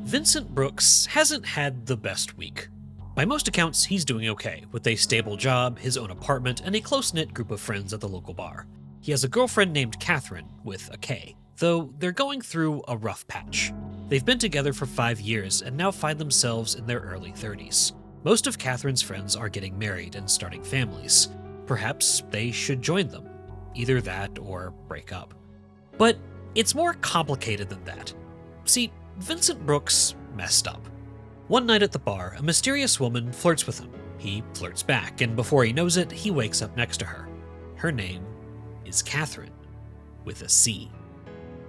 Vincent Brooks hasn't had the best week. By most accounts, he's doing okay, with a stable job, his own apartment, and a close-knit group of friends at the local bar. He has a girlfriend named Catherine, with a K, though they're going through a rough patch. They've been together for 5 years and now find themselves in their early 30s. Most of Catherine's friends are getting married and starting families. Perhaps they should join them. Either that or break up. But it's more complicated than that. See, Vincent Brooks messed up. One night at the bar, a mysterious woman flirts with him. He flirts back, and before he knows it, he wakes up next to her. Her name is Catherine, with a C.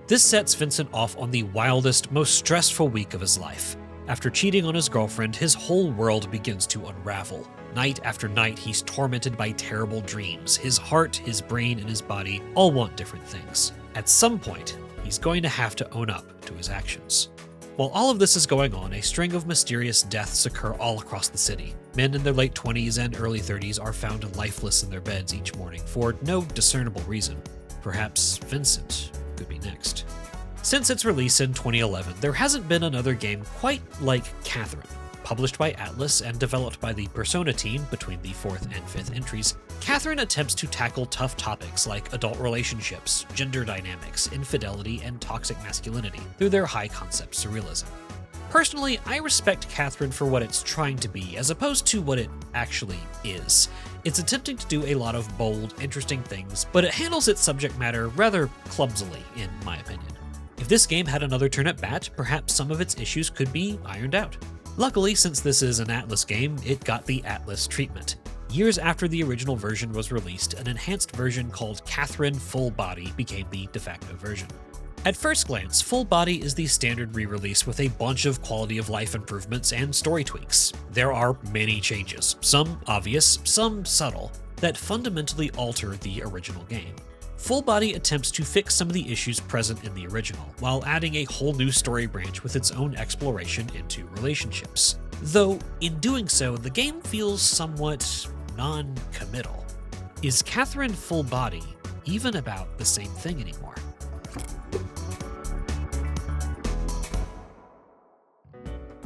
This sets Vincent off on the wildest, most stressful week of his life. After cheating on his girlfriend, his whole world begins to unravel. Night after night, he's tormented by terrible dreams. His heart, his brain, and his body all want different things. At some point, he's going to have to own up to his actions. While all of this is going on, a string of mysterious deaths occur all across the city. Men in their late 20s and early 30s are found lifeless in their beds each morning for no discernible reason. Perhaps Vincent could be next. Since its release in 2011, there hasn't been another game quite like Catherine. Published by ATLUS and developed by the Persona team between the 4th and 5th entries, Catherine attempts to tackle tough topics like adult relationships, gender dynamics, infidelity, and toxic masculinity through their high-concept surrealism. Personally, I respect Catherine for what it's trying to be, as opposed to what it actually is. It's attempting to do a lot of bold, interesting things, but it handles its subject matter rather clumsily, in my opinion. If this game had another turn at bat, perhaps some of its issues could be ironed out. Luckily, since this is an ATLUS game, it got the ATLUS treatment. Years after the original version was released, an enhanced version called Catherine Full Body became the de facto version. At first glance, Full Body is the standard re-release with a bunch of quality of life improvements and story tweaks. There are many changes, some obvious, some subtle, that fundamentally alter the original game. Full Body attempts to fix some of the issues present in the original, while adding a whole new story branch with its own exploration into relationships. Though, in doing so, the game feels somewhat non-committal. Is Catherine Full Body even about the same thing anymore?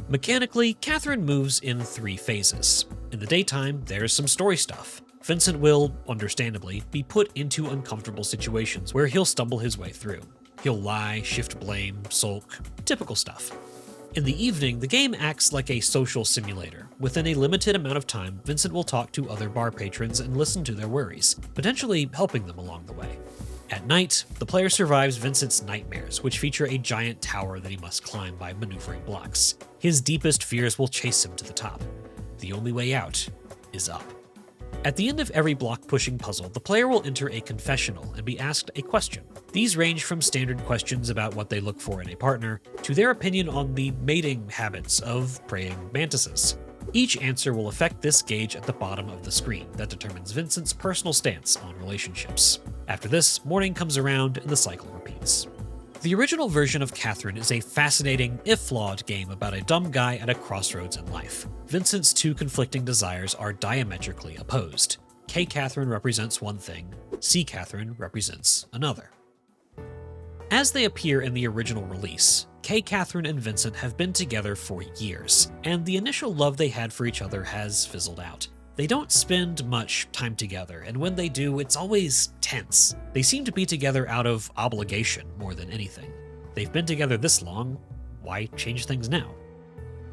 Mechanically, Catherine moves in 3 phases. In the daytime, there's some story stuff. Vincent will, understandably, be put into uncomfortable situations where he'll stumble his way through. He'll lie, shift blame, sulk, typical stuff. In the evening, the game acts like a social simulator. Within a limited amount of time, Vincent will talk to other bar patrons and listen to their worries, potentially helping them along the way. At night, the player survives Vincent's nightmares, which feature a giant tower that he must climb by maneuvering blocks. His deepest fears will chase him to the top. The only way out is up. At the end of every block-pushing puzzle, the player will enter a confessional and be asked a question. These range from standard questions about what they look for in a partner, to their opinion on the mating habits of praying mantises. Each answer will affect this gauge at the bottom of the screen that determines Vincent's personal stance on relationships. After this, morning comes around and the cycle repeats. The original version of Catherine is a fascinating, if flawed, game about a dumb guy at a crossroads in life. Vincent's 2 conflicting desires are diametrically opposed. K. Catherine represents one thing, C. Catherine represents another. As they appear in the original release, K. Catherine and Vincent have been together for years, and the initial love they had for each other has fizzled out. They don't spend much time together, and when they do, it's always tense. They seem to be together out of obligation more than anything. They've been together this long, why change things now?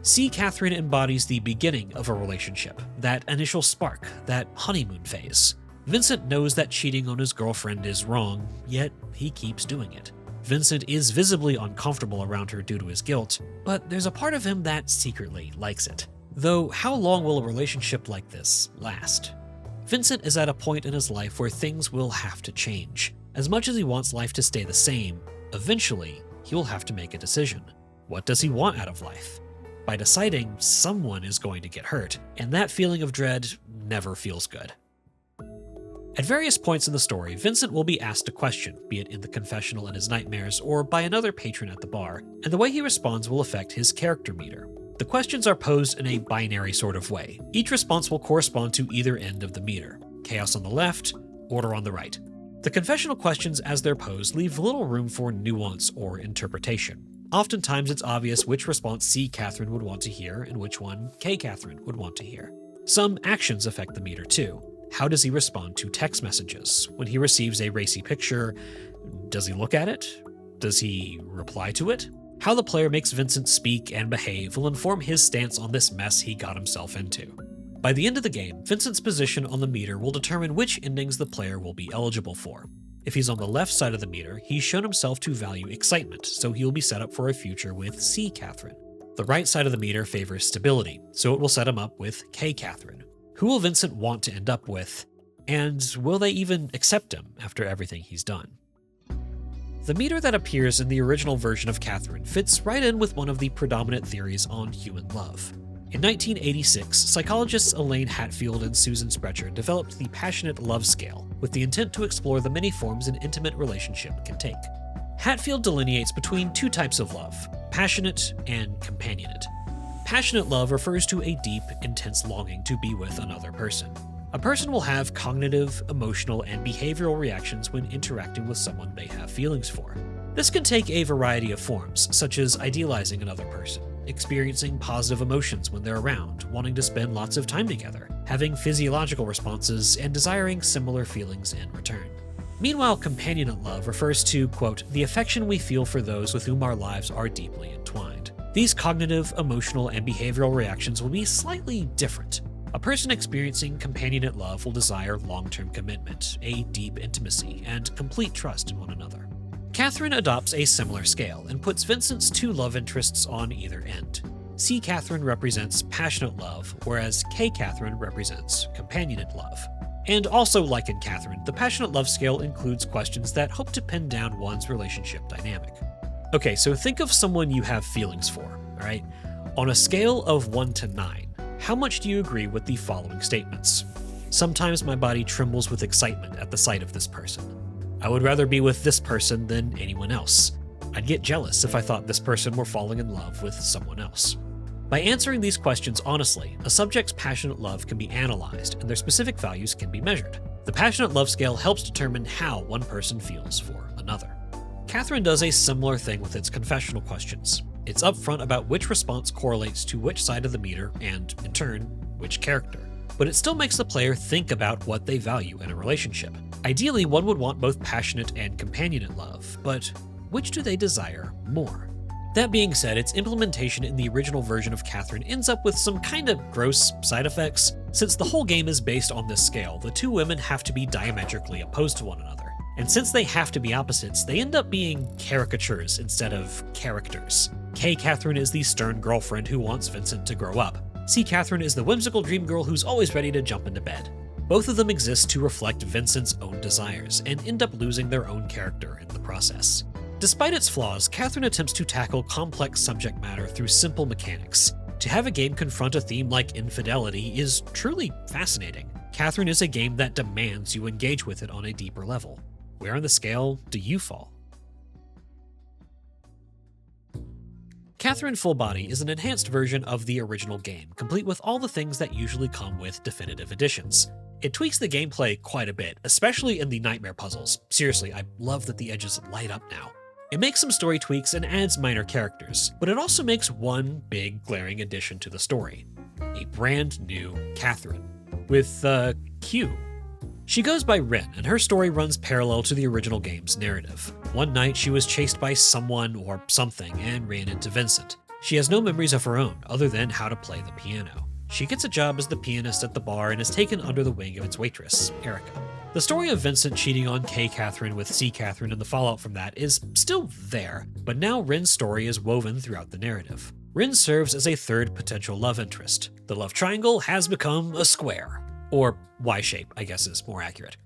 C. Catherine embodies the beginning of a relationship, that initial spark, that honeymoon phase. Vincent knows that cheating on his girlfriend is wrong, yet he keeps doing it. Vincent is visibly uncomfortable around her due to his guilt, but there's a part of him that secretly likes it. Though, how long will a relationship like this last? Vincent is at a point in his life where things will have to change. As much as he wants life to stay the same, eventually, he will have to make a decision. What does he want out of life? By deciding, someone is going to get hurt, and that feeling of dread never feels good. At various points in the story, Vincent will be asked a question, be it in the confessional in his nightmares or by another patron at the bar, and the way he responds will affect his character meter. The questions are posed in a binary sort of way. Each response will correspond to either end of the meter. Chaos on the left, order on the right. The confessional questions as they're posed leave little room for nuance or interpretation. Oftentimes it's obvious which response C. Catherine would want to hear and which one K. Catherine would want to hear. Some actions affect the meter too. How does he respond to text messages? When he receives a racy picture, does he look at it? Does he reply to it? How the player makes Vincent speak and behave will inform his stance on this mess he got himself into. By the end of the game, Vincent's position on the meter will determine which endings the player will be eligible for. If he's on the left side of the meter, he's shown himself to value excitement, so he'll be set up for a future with C. Catherine. The right side of the meter favors stability, so it will set him up with K. Catherine. Who will Vincent want to end up with? And will they even accept him after everything he's done? The meter that appears in the original version of Catherine fits right in with one of the predominant theories on human love. In 1986, psychologists Elaine Hatfield and Susan Sprecher developed the passionate love scale with the intent to explore the many forms an intimate relationship can take. Hatfield delineates between two types of love, passionate and companionate. Passionate love refers to a deep, intense longing to be with another person. A person will have cognitive, emotional, and behavioral reactions when interacting with someone they have feelings for. This can take a variety of forms, such as idealizing another person, experiencing positive emotions when they're around, wanting to spend lots of time together, having physiological responses, and desiring similar feelings in return. Meanwhile, companionate love refers to, quote, the affection we feel for those with whom our lives are deeply entwined. These cognitive, emotional, and behavioral reactions will be slightly different. A person experiencing companionate love will desire long-term commitment, a deep intimacy, and complete trust in one another. Catherine adopts a similar scale and puts Vincent's two love interests on either end. C. Catherine represents passionate love, whereas K. Catherine represents companionate love. And also, like in Catherine, the passionate love scale includes questions that hope to pin down one's relationship dynamic. Okay, so think of someone you have feelings for, alright? On a scale of 1 to 9, how much do you agree with the following statements? Sometimes my body trembles with excitement at the sight of this person. I would rather be with this person than anyone else. I'd get jealous if I thought this person were falling in love with someone else. By answering these questions honestly, a subject's passionate love can be analyzed and their specific values can be measured. The passionate love scale helps determine how one person feels for another. Catherine does a similar thing with its confessional questions. It's upfront about which response correlates to which side of the meter and, in turn, which character. But it still makes the player think about what they value in a relationship. Ideally, one would want both passionate and companionate love, but which do they desire more? That being said, its implementation in the original version of Catherine ends up with some kinda gross side effects. Since the whole game is based on this scale, the two women have to be diametrically opposed to one another. And since they have to be opposites, they end up being caricatures instead of characters. K. Catherine is the stern girlfriend who wants Vincent to grow up. C. Catherine is the whimsical dream girl who's always ready to jump into bed. Both of them exist to reflect Vincent's own desires, and end up losing their own character in the process. Despite its flaws, Catherine attempts to tackle complex subject matter through simple mechanics. To have a game confront a theme like infidelity is truly fascinating. Catherine is a game that demands you engage with it on a deeper level. Where on the scale do you fall? Catherine Full Body is an enhanced version of the original game, complete with all the things that usually come with definitive editions. It tweaks the gameplay quite a bit, especially in the nightmare puzzles. Seriously, I love that the edges light up now. It makes some story tweaks and adds minor characters, but it also makes one big glaring addition to the story. A brand new Catherine. With, Q. She goes by Ren, and her story runs parallel to the original game's narrative. One night, she was chased by someone or something and ran into Vincent. She has no memories of her own, other than how to play the piano. She gets a job as the pianist at the bar and is taken under the wing of its waitress, Erica. The story of Vincent cheating on K. Catherine with C. Catherine and the fallout from that is still there, but now Ren's story is woven throughout the narrative. Ren serves as a third potential love interest. The love triangle has become a square. Or Y-shape, I guess is more accurate.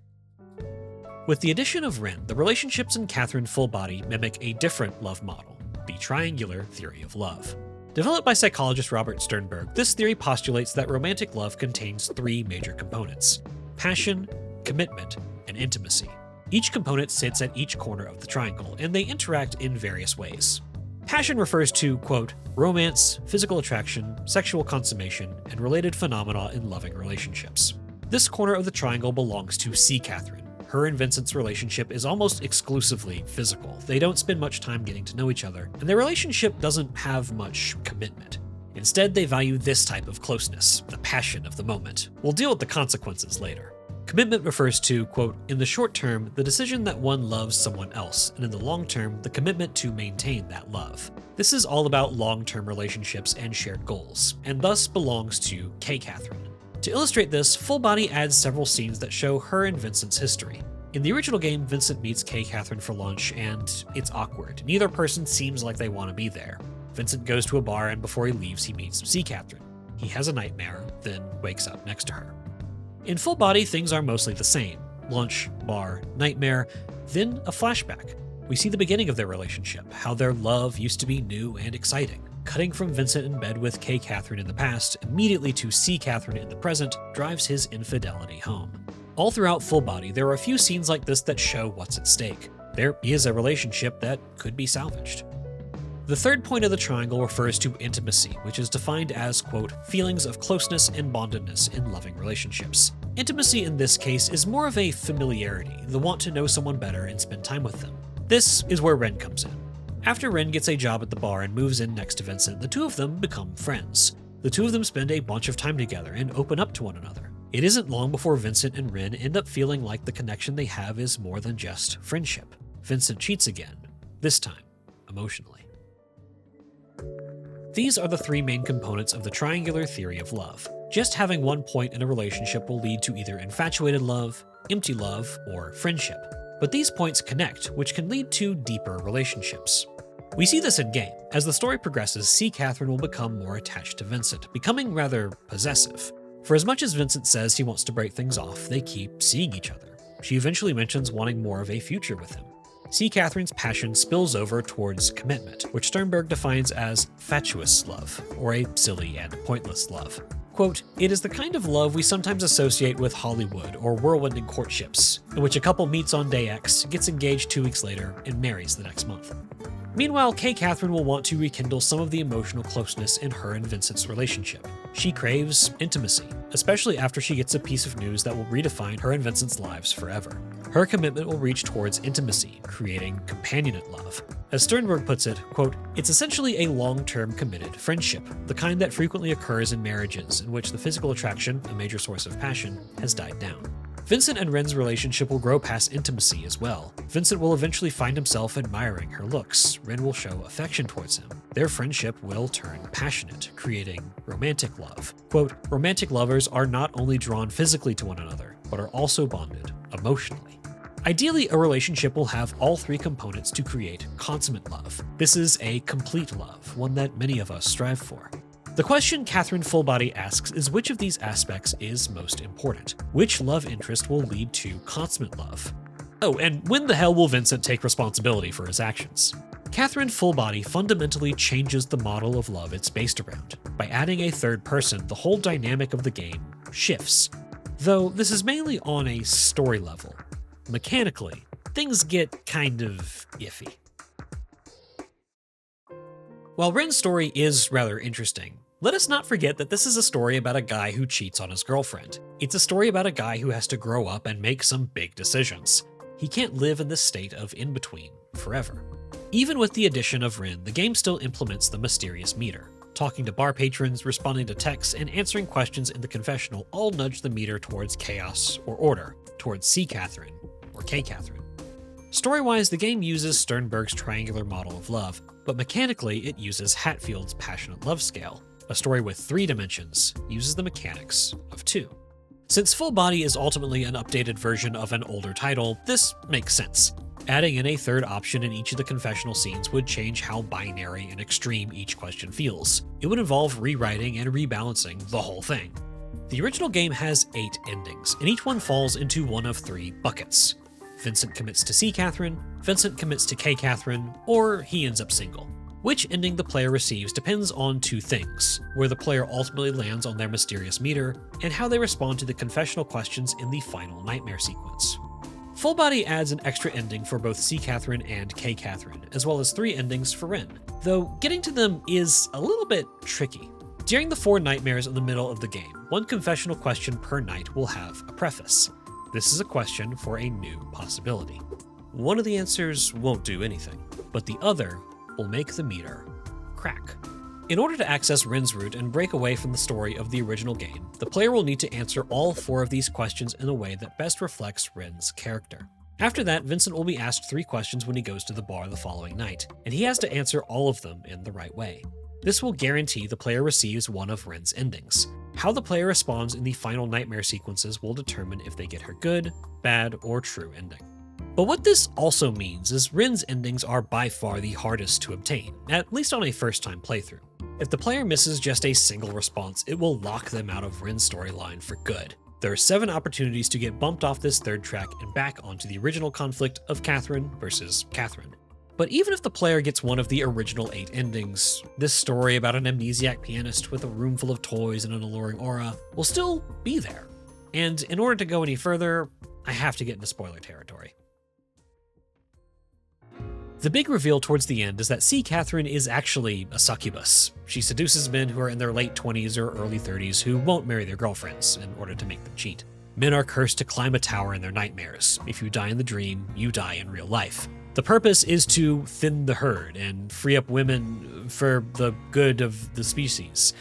With the addition of Ren, the relationships in Catherine Full Body mimic a different love model, the triangular theory of love. Developed by psychologist Robert Sternberg, this theory postulates that romantic love contains three major components: passion, commitment, and intimacy. Each component sits at each corner of the triangle, and they interact in various ways. Passion refers to, quote, romance, physical attraction, sexual consummation, and related phenomena in loving relationships. This corner of the triangle belongs to C. Catherine. her and Vincent's relationship is almost exclusively physical. They don't spend much time getting to know each other, and their relationship doesn't have much commitment. Instead, they value this type of closeness, the passion of the moment. We'll deal with the consequences later. Commitment refers to, quote, in the short term, the decision that one loves someone else, and in the long term, the commitment to maintain that love. This is all about long-term relationships and shared goals, and thus belongs to K. Catherine. To illustrate this, Full Body adds several scenes that show her and Vincent's history. In the original game, Vincent meets K. Catherine for lunch, and it's awkward. Neither person seems like they want to be there. Vincent goes to a bar, and before he leaves, he meets C. Catherine. He has a nightmare, then wakes up next to her. In Full Body, things are mostly the same. Lunch, bar, nightmare, then a flashback. We see the beginning of their relationship, how their love used to be new and exciting. Cutting from Vincent in bed with K. Catherine in the past, immediately to C. Catherine in the present, drives his infidelity home. All throughout Full Body, there are a few scenes like this that show what's at stake. There is a relationship that could be salvaged. The third point of the triangle refers to intimacy, which is defined as, quote, feelings of closeness and bondedness in loving relationships. Intimacy in this case is more of a familiarity, the want to know someone better and spend time with them. This is where Ren comes in. After Ren gets a job at the bar and moves in next to Vincent, the two of them become friends. The two of them spend a bunch of time together and open up to one another. It isn't long before Vincent and Ren end up feeling like the connection they have is more than just friendship. Vincent cheats again, this time emotionally. These are the three main components of the triangular theory of love. Just having one point in a relationship will lead to either infatuated love, empty love, or friendship. But these points connect, which can lead to deeper relationships. We see this in game. As the story progresses, C. Catherine will become more attached to Vincent, becoming rather possessive. For as much as Vincent says he wants to break things off, they keep seeing each other. She eventually mentions wanting more of a future with him. C. Catherine's passion spills over towards commitment, which Sternberg defines as fatuous love, or a silly and pointless love. Quote, it is the kind of love we sometimes associate with Hollywood or whirlwinding courtships, in which a couple meets on day X, gets engaged 2 weeks later, and marries the next month. Meanwhile, K. Catherine will want to rekindle some of the emotional closeness in her and Vincent's relationship. She craves intimacy, especially after she gets a piece of news that will redefine her and Vincent's lives forever. Her commitment will reach towards intimacy, creating companionate love. As Sternberg puts it, quote, it's essentially a long-term committed friendship, the kind that frequently occurs in marriages in which the physical attraction, a major source of passion, has died down. Vincent and Ren's relationship will grow past intimacy as well. Vincent will eventually find himself admiring her looks. Ren will show affection towards him. Their friendship will turn passionate, creating romantic love. Quote, romantic lovers are not only drawn physically to one another, but are also bonded emotionally. Ideally, a relationship will have all three components to create consummate love. This is a complete love, one that many of us strive for. The question Catherine Full Body asks is which of these aspects is most important? Which love interest will lead to consummate love? Oh, and when the hell will Vincent take responsibility for his actions? Catherine Full Body fundamentally changes the model of love it's based around. By adding a third person, the whole dynamic of the game shifts. Though this is mainly on a story level. Mechanically, things get kind of iffy. While Ren's story is rather interesting, let us not forget that this is a story about a guy who cheats on his girlfriend. It's a story about a guy who has to grow up and make some big decisions. He can't live in this state of in-between forever. Even with the addition of Ren, the game still implements the mysterious meter. Talking to bar patrons, responding to texts, and answering questions in the confessional all nudge the meter towards chaos or order, towards C. Catherine or K. Catherine. Story-wise, the game uses Sternberg's triangular model of love, but mechanically it uses Hatfield's passionate love scale. A story with 3 dimensions uses the mechanics of 2. Since Full Body is ultimately an updated version of an older title, this makes sense. Adding in a third option in each of the confessional scenes would change how binary and extreme each question feels. It would involve rewriting and rebalancing the whole thing. The original game has 8 endings, and each one falls into one of 3 buckets. Vincent commits to C. Catherine, Vincent commits to K. Catherine, or he ends up single. Which ending the player receives depends on 2 things, where the player ultimately lands on their mysterious meter, and how they respond to the confessional questions in the final nightmare sequence. Full Body adds an extra ending for both C. Catherine and K. Catherine, as well as 3 endings for Ren, though getting to them is a little bit tricky. During the 4 nightmares in the middle of the game, one confessional question per night will have a preface. This is a question for a new possibility. One of the answers won't do anything, but the other will make the meter crack. In order to access Rin's root and break away from the story of the original game, the player will need to answer all 4 of these questions in a way that best reflects Rin's character. After that, Vincent will be asked 3 questions when he goes to the bar the following night, and he has to answer all of them in the right way. This will guarantee the player receives one of Rin's endings. How the player responds in the final nightmare sequences will determine if they get her good, bad, or true ending. But what this also means is Rin's endings are by far the hardest to obtain, at least on a first-time playthrough. If the player misses just a single response, it will lock them out of Rin's storyline for good. There are 7 opportunities to get bumped off this third track and back onto the original conflict of Catherine versus Catherine. But even if the player gets one of the original 8 endings, this story about an amnesiac pianist with a room full of toys and an alluring aura will still be there. And in order to go any further, I have to get into spoiler territory. The big reveal towards the end is that C. Catherine is actually a succubus. She seduces men who are in their late 20s or early 30s who won't marry their girlfriends in order to make them cheat. Men are cursed to climb a tower in their nightmares. If you die in the dream, you die in real life. The purpose is to thin the herd and free up women for the good of the species.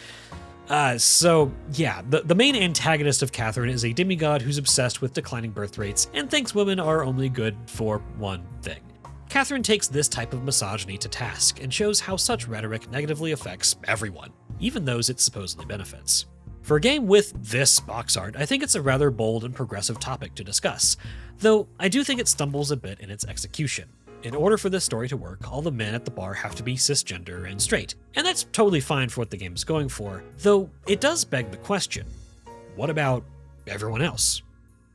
The main antagonist of Catherine is a demigod who's obsessed with declining birth rates and thinks women are only good for one thing. Catherine takes this type of misogyny to task and shows how such rhetoric negatively affects everyone, even those it supposedly benefits. For a game with this box art, I think it's a rather bold and progressive topic to discuss, though I do think it stumbles a bit in its execution. In order for this story to work, all the men at the bar have to be cisgender and straight, and that's totally fine for what the game is going for, though it does beg the question, what about everyone else?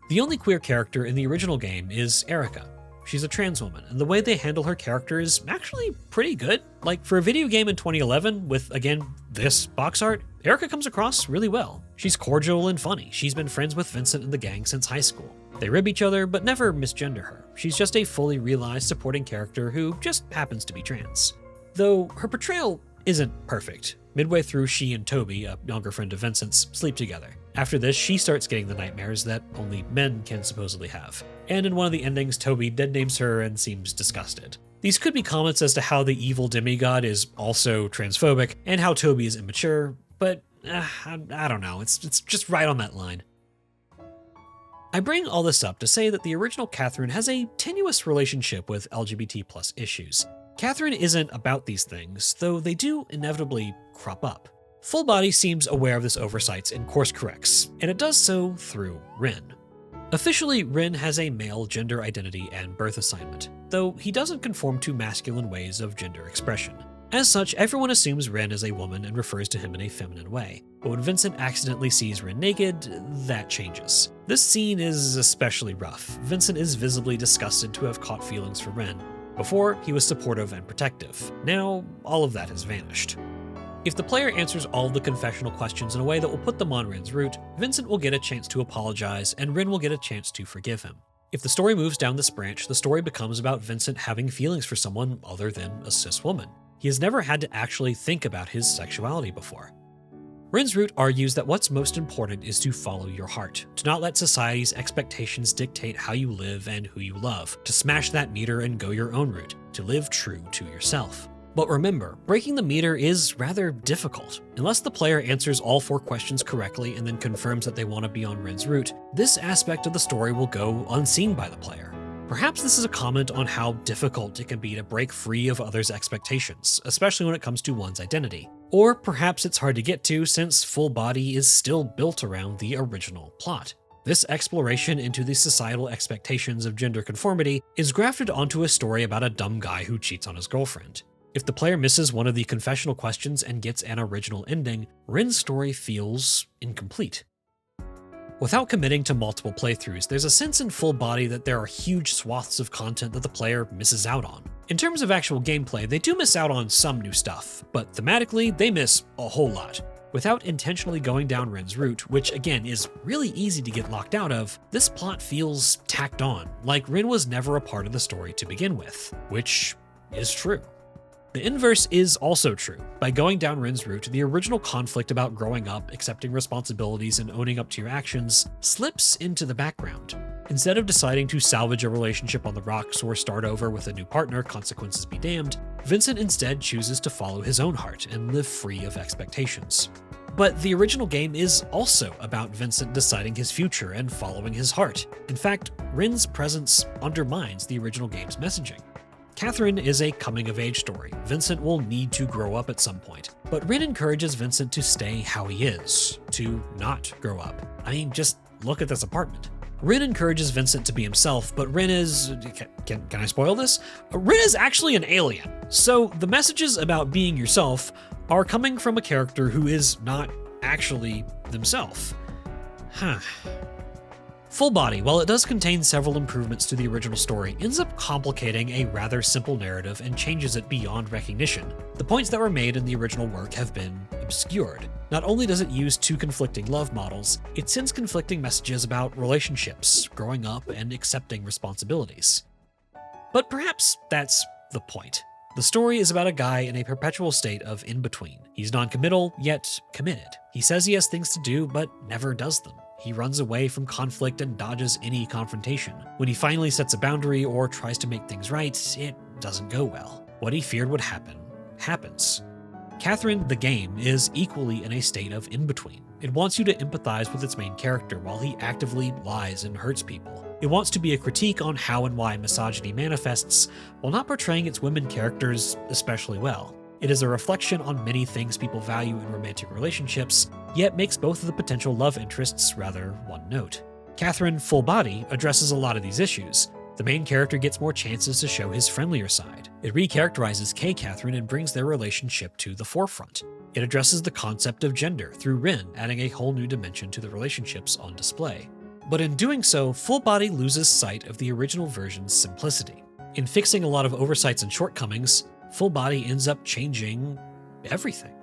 The only queer character in the original game is Erica. She's a trans woman, and the way they handle her character is actually pretty good. Like, for a video game in 2011 with, again, this box art, Erica comes across really well. She's cordial and funny. She's been friends with Vincent and the gang since high school. They rib each other, but never misgender her. She's just a fully realized supporting character who just happens to be trans. Though her portrayal isn't perfect. Midway through, she and Toby, a younger friend of Vincent's, sleep together. After this, she starts getting the nightmares that only men can supposedly have. And in one of the endings, Toby dead names her and seems disgusted. These could be comments as to how the evil demigod is also transphobic and how Toby is immature, but I don't know, it's just right on that line. I bring all this up to say that the original Catherine has a tenuous relationship with LGBT+ issues. Catherine isn't about these things, though they do inevitably crop up. Full Body seems aware of this oversights and course corrects, and it does so through Rin. Officially, Rin has a male gender identity and birth assignment, though he doesn't conform to masculine ways of gender expression. As such, everyone assumes Rin is a woman and refers to him in a feminine way, but when Vincent accidentally sees Rin naked, that changes. This scene is especially rough. Vincent is visibly disgusted to have caught feelings for Rin. Before, he was supportive and protective. Now, all of that has vanished. If the player answers all the confessional questions in a way that will put them on Rin's route, Vincent will get a chance to apologize, and Rin will get a chance to forgive him. If the story moves down this branch, the story becomes about Vincent having feelings for someone other than a cis woman. He has never had to actually think about his sexuality before. Rin's route argues that what's most important is to follow your heart, to not let society's expectations dictate how you live and who you love, to smash that meter and go your own route, to live true to yourself. But remember, breaking the meter is rather difficult. Unless the player answers all 4 questions correctly and then confirms that they want to be on Rin's route, this aspect of the story will go unseen by the player. Perhaps this is a comment on how difficult it can be to break free of others' expectations, especially when it comes to one's identity. Or perhaps it's hard to get to since Full Body is still built around the original plot. This exploration into the societal expectations of gender conformity is grafted onto a story about a dumb guy who cheats on his girlfriend. If the player misses one of the confessional questions and gets an original ending, Rin's story feels incomplete. Without committing to multiple playthroughs, there's a sense in Full Body that there are huge swaths of content that the player misses out on. In terms of actual gameplay, they do miss out on some new stuff, but thematically, they miss a whole lot. Without intentionally going down Rin's route, which again is really easy to get locked out of, this plot feels tacked on, like Rin was never a part of the story to begin with, which is true. The inverse is also true. By going down Rin's route, the original conflict about growing up, accepting responsibilities, and owning up to your actions slips into the background. Instead of deciding to salvage a relationship on the rocks or start over with a new partner, consequences be damned, Vincent instead chooses to follow his own heart and live free of expectations. But the original game is also about Vincent deciding his future and following his heart. In fact, Rin's presence undermines the original game's messaging. Catherine is a coming-of-age story. Vincent will need to grow up at some point. But Rin encourages Vincent to stay how he is, to not grow up. I mean, just look at this apartment. Rin encourages Vincent to be himself, but Rin is... Can I spoil this? Rin is actually an alien. So the messages about being yourself are coming from a character who is not actually themselves. Full Body, while it does contain several improvements to the original story, ends up complicating a rather simple narrative and changes it beyond recognition. The points that were made in the original work have been obscured. Not only does it use two conflicting love models, it sends conflicting messages about relationships, growing up, and accepting responsibilities. But perhaps that's the point. The story is about a guy in a perpetual state of in-between. He's non-committal, yet committed. He says he has things to do, but never does them. He runs away from conflict and dodges any confrontation. When he finally sets a boundary or tries to make things right, it doesn't go well. What he feared would happen, happens. Catherine, the game, is equally in a state of in-between. It wants you to empathize with its main character while he actively lies and hurts people. It wants to be a critique on how and why misogyny manifests, while not portraying its women characters especially well. It is a reflection on many things people value in romantic relationships, yet makes both of the potential love interests rather one note. Catherine, Full Body, addresses a lot of these issues. The main character gets more chances to show his friendlier side. It recharacterizes Kay Catherine and brings their relationship to the forefront. It addresses the concept of gender through Rin, adding a whole new dimension to the relationships on display. But in doing so, Full Body loses sight of the original version's simplicity. In fixing a lot of oversights and shortcomings, Full Body ends up changing everything.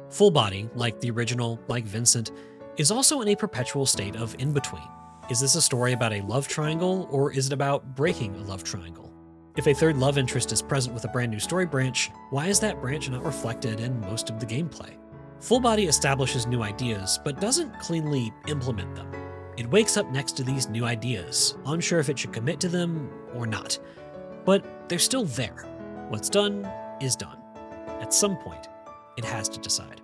Full Body, like the original, like Vincent, is also in a perpetual state of in-between. Is this a story about a love triangle, or is it about breaking a love triangle? If a third love interest is present with a brand new story branch, why is that branch not reflected in most of the gameplay? Full Body establishes new ideas, but doesn't cleanly implement them. It wakes up next to these new ideas, unsure if it should commit to them or not. But they're still there. What's done is done. At some point, it has to decide.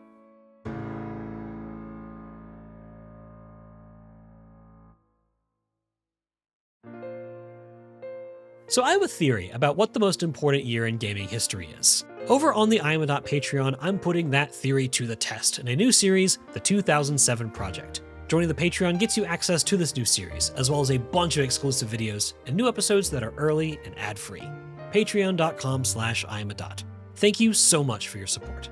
So I have a theory about what the most important year in gaming history is. Over on the IamADot Patreon, I'm putting that theory to the test in a new series, The 2007 Project. Joining the Patreon gets you access to this new series, as well as a bunch of exclusive videos and new episodes that are early and ad-free. Patreon.com/IamADot. Thank you so much for your support.